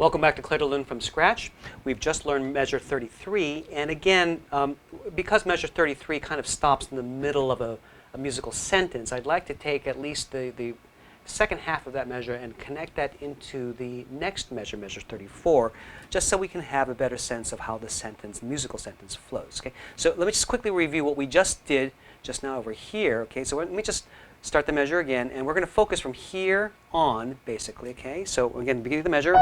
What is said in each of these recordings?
Welcome back to Clair to Learn from Scratch. We've just learned measure 33, and again, because measure 33 kind of stops in the middle of a musical sentence, I'd like to take at least the second half of that measure and connect that into the next measure, measure 34, just so we can have a better sense of how the sentence, musical sentence flows. Okay? So let me just quickly review what we just did just now over here. Okay? So let me just start the measure again, and we're going to focus from here on, basically. Okay? So again, beginning of the measure.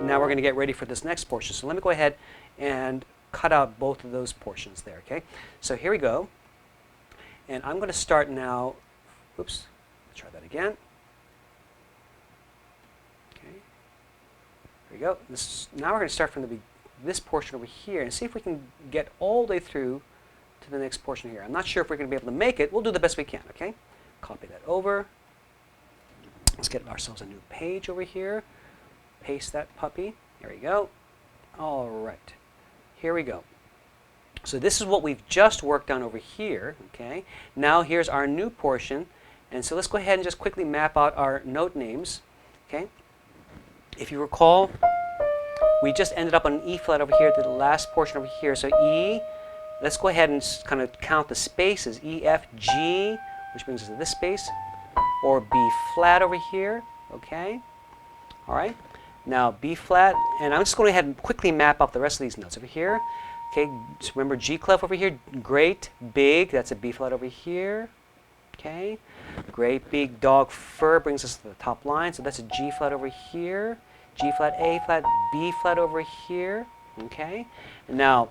Now we're going to get ready for this next portion. So let me go ahead and cut out both of those portions there. Okay? So here we go. And I'm going to start now. Oops. Let's try that again. Okay. Here we go. Now we're going to start from this portion over here and see if we can get all the way through to the next portion here. I'm not sure if we're going to be able to make it. We'll do the best we can. Okay? Copy that over. Let's get ourselves a new page over here. Paste that puppy. There we go. All right. Here we go. So this is what we've just worked on over here. Okay. Now here's our new portion. And so let's go ahead and just quickly map out our note names. Okay. If you recall, we just ended up on an E flat over here to the last portion over here. So E, let's go ahead and kind of count the spaces. E, F, G, which brings us to this space, or B flat over here. Okay. All right. Now B flat, and I'm just going to go ahead and quickly map up the rest of these notes over here. Okay, so remember G clef over here, great, big, that's a B flat over here. Okay, great, big, dog, fur brings us to the top line, so that's a G flat over here, G flat, A flat, B flat over here. Okay, and now,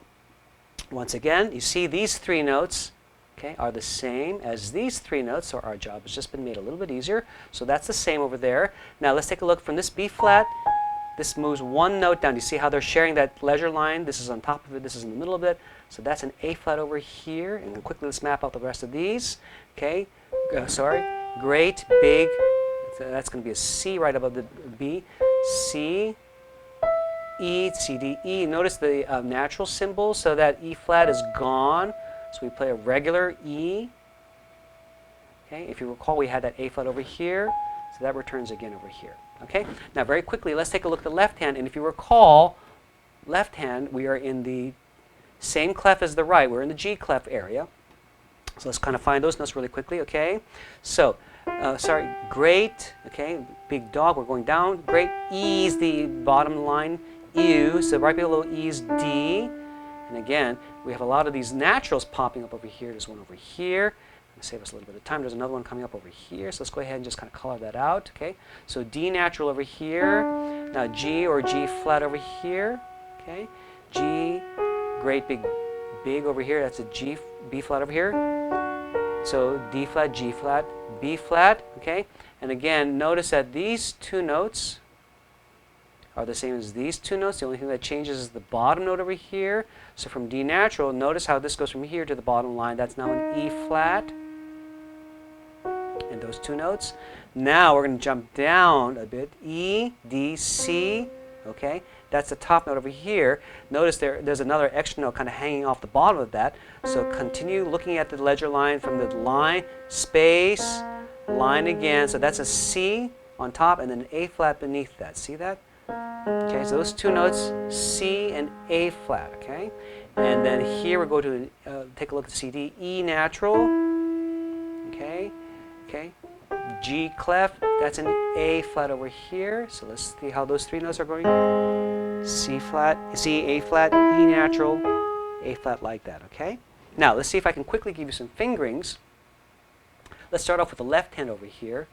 once again, you see these three notes, okay, are the same as these three notes, so our job has just been made a little bit easier. So that's the same over there. Now let's take a look from this B flat. This moves one note down. You see how they're sharing that leisure line? This is on top of it. This is in the middle of it. So that's an A flat over here. And then quickly let's map out the rest of these. Okay. Great, big. So that's going to be a C right above the B. C, E, C, D, E. Notice the natural symbol. So that E flat is gone. So we play a regular E. Okay. If you recall, we had that A flat over here. So that returns again over here. Okay. Now very quickly, let's take a look at the left hand. And if you recall, left hand, we are in the same clef as the right. We're in the G clef area. So let's kind of find those notes really quickly. Okay. So, great. Okay. Big dog. We're going down. Great. E is the bottom line. U. So right below E is D. And again, we have a lot of these naturals popping up over here. There's one over here. Save us a little bit of time. There's another one coming up over here. So let's go ahead and just kind of color that out. Okay. So D natural over here. Now G or G flat over here. Okay. G, great big over here. That's a G, B flat over here. So D flat, G flat, B flat. Okay. And again, notice that these two notes are the same as these two notes. The only thing that changes is the bottom note over here. So from D natural, notice how this goes from here to the bottom line. That's now an E flat. And those two notes. Now we're going to jump down a bit. E, D, C. Okay, that's the top note over here. Notice there's another extra note kind of hanging off the bottom of that. So continue looking at the ledger line from the line, space, line again. So that's a C on top and then an A flat beneath that. See that? Okay, so those two notes, C and A flat. Okay, and then here we go to take a look at C, D, E natural. Okay. Okay, G clef, that's an A flat over here. So let's see how those three notes are going. C flat, C, A flat, E natural, A flat like that, okay? Now, let's see if I can quickly give you some fingerings. Let's start off with the left hand over here,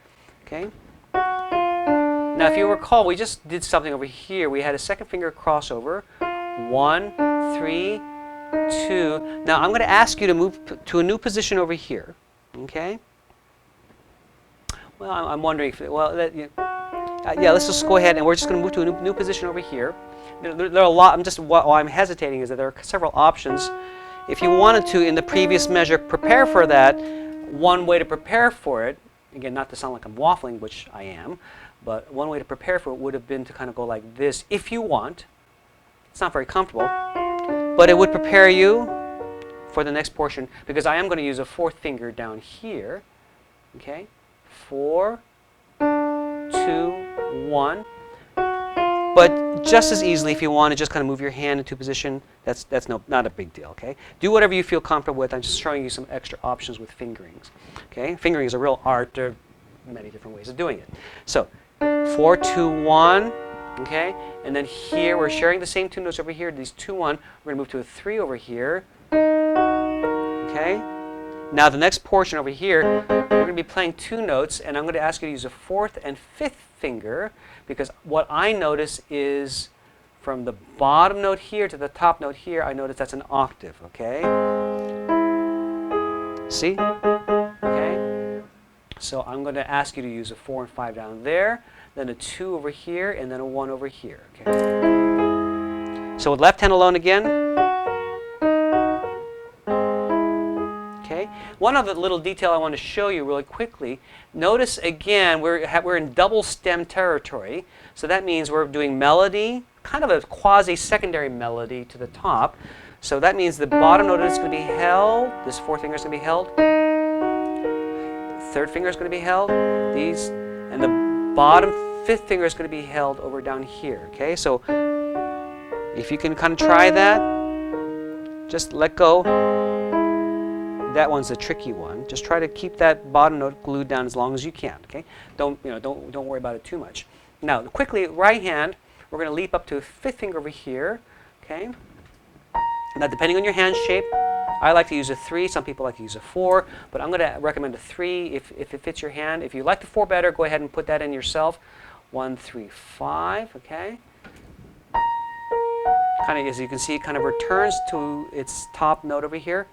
okay? Now, if you recall, we just did something over here. We had a second finger crossover. 1, 3, 2. Now, I'm going to ask you to move to a new position over here, okay? Well, I'm wondering if, yeah, let's just go ahead and we're just going to move to a new position over here. There are a lot, why I'm hesitating is that there are several options. If you wanted to, in the previous measure, prepare for that, one way to prepare for it, again, not to sound like I'm waffling, which I am, but one way to prepare for it would have been to kind of go like this, if you want. It's not very comfortable, but it would prepare you for the next portion, because I am going to use a fourth finger down here, okay? 4, 2, 1. But just as easily, if you want to just kind of move your hand into position, that's not a big deal, okay? Do whatever you feel comfortable with. I'm just showing you some extra options with fingerings, okay? Fingering is a real art. There are many different ways of doing it. So 4, 2, 1, okay? And then here, we're sharing the same two notes over here. These 2, 1. We're going to move to a 3 over here, okay? Now the next portion over here, we're going to be playing 2 notes, and I'm going to ask you to use a 4th and 5th finger, because what I notice is from the bottom note here to the top note here, I notice that's an octave, okay? See? Okay? So I'm going to ask you to use a 4 and 5 down there, then a 2 over here, and then a 1 over here, okay? So with left hand alone again. Okay. One other little detail I want to show you really quickly. Notice again, we're in double stem territory. So that means we're doing melody, kind of a quasi-secondary melody to the top. So that means the bottom note is going to be held. This 4th finger is going to be held. 3rd finger is going to be held. These, and the bottom 5th finger is going to be held over down here. Okay. So if you can kind of try that, just let go. That one's a tricky one. Just try to keep that bottom note glued down as long as you can. Okay, don't worry about it too much. Now, quickly, right hand, we're going to leap up to a 5th finger over here. Okay. Now, depending on your hand shape, I like to use a 3. Some people like to use a 4, but I'm going to recommend a 3 if it fits your hand. If you like the 4 better, go ahead and put that in yourself. 1, 3, 5. Okay. Kind of, as you can see, it kind of returns to its top note over here.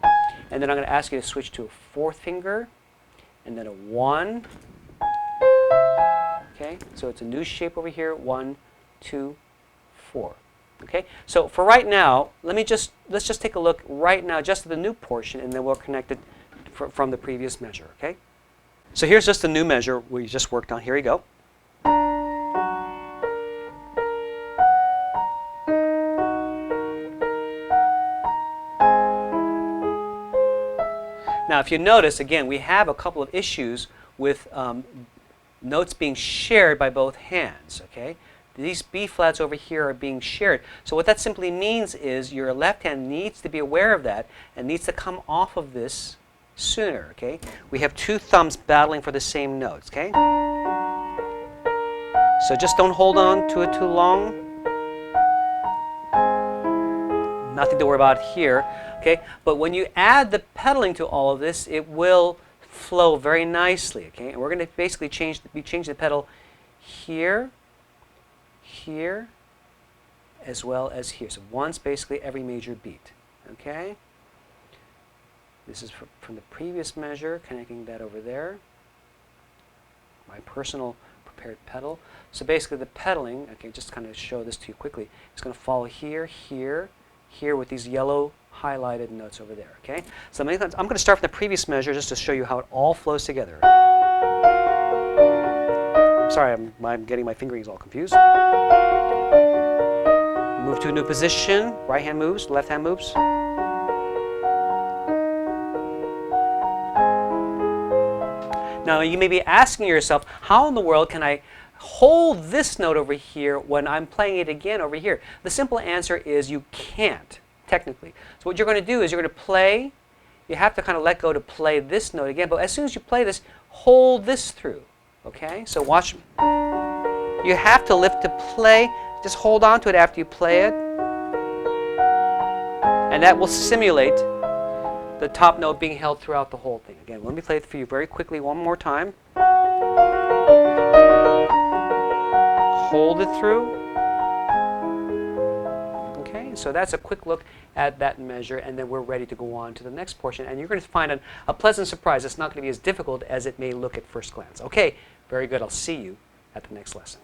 And then I'm going to ask you to switch to a 4th finger, and then a 1. Okay, so it's a new shape over here. 1, 2, 4. Okay, so for right now, let's just take a look right now just at the new portion, and then we'll connect it from the previous measure. Okay, so here's just the new measure we just worked on. Here we go. Now, if you notice, again, we have a couple of issues with notes being shared by both hands. Okay, these B flats over here are being shared. So what that simply means is your left hand needs to be aware of that and needs to come off of this sooner. Okay, we have 2 thumbs battling for the same notes. Okay, so just don't hold on to it too long. Nothing to worry about here. Okay, but when you add the pedaling to all of this, it will flow very nicely. Okay, and we're going to basically change the pedal here, here, as well as here. So once basically every major beat. Okay, this is from the previous measure, connecting that over there. My personal prepared pedal. So basically the pedaling, okay, just kind of show this to you quickly. It's going to follow here, here, here with these yellow highlighted notes over there. Okay, so I'm going to start from the previous measure just to show you how it all flows together. Sorry, I'm getting my fingerings all confused. Move to a new position. Right hand moves, left hand moves. Now you may be asking yourself, how in the world can I hold this note over here when I'm playing it again over here? The simple answer is you can't, technically. So what you're going to do is you're going to play. You have to kind of let go to play this note again. But as soon as you play this, hold this through. Okay? So watch. You have to lift to play. Just hold on to it after you play it. And that will simulate the top note being held throughout the whole thing. Again, let me play it for you very quickly one more time. Hold it through. Okay, so that's a quick look at that measure, and then we're ready to go on to the next portion. And you're going to find a pleasant surprise. It's not going to be as difficult as it may look at first glance. Okay, very good. I'll see you at the next lesson.